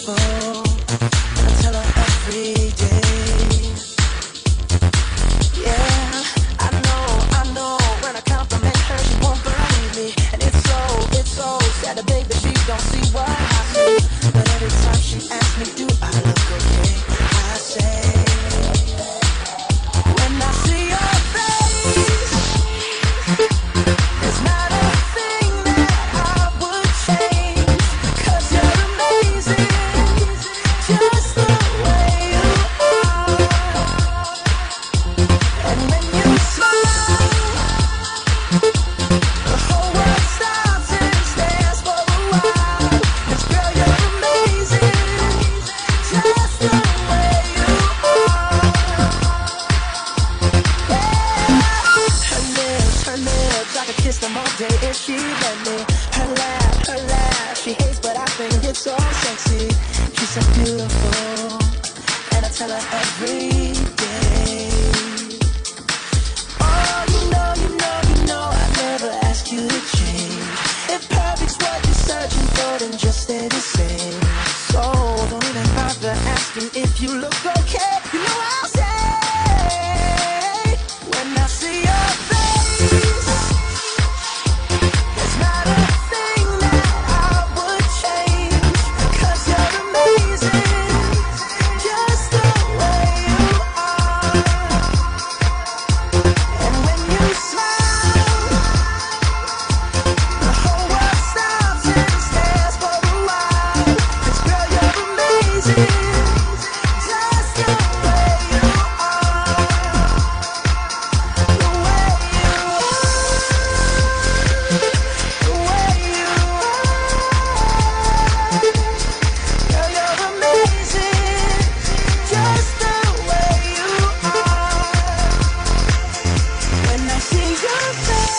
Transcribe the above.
beautiful, and I tell her every day. Yeah, I know, when I compliment her, she won't believe me. And it's so sad to think that she don't see what I see. But every time she asks me, do I look okay? I say, when I see your face, it's not a thing that I would change. 'Cause you're amazing, just the way you are. And when you smile, the whole world stops and stares for a while. 'Cause girl, you're amazing, just the way you are. Her lips, I could kiss them all day if she let me. Her laugh, she hates but I think it's so sexy. She's so beautiful, and I tell her every day. Oh, you know, I never ask you to change. If perfect's what you're searching for, then just stay the same. So don't even bother asking if you look okay. You know I'll say, when I see your face, it's not a thing that I would change. 'Cause you're amazing, just the way you are. And when you smile, the whole world stops and stares for a while. 'Cause girl, you're amazing, just the way you are. The way you are, the way you are. Girl, you're amazing, just the way you are. When I see your face.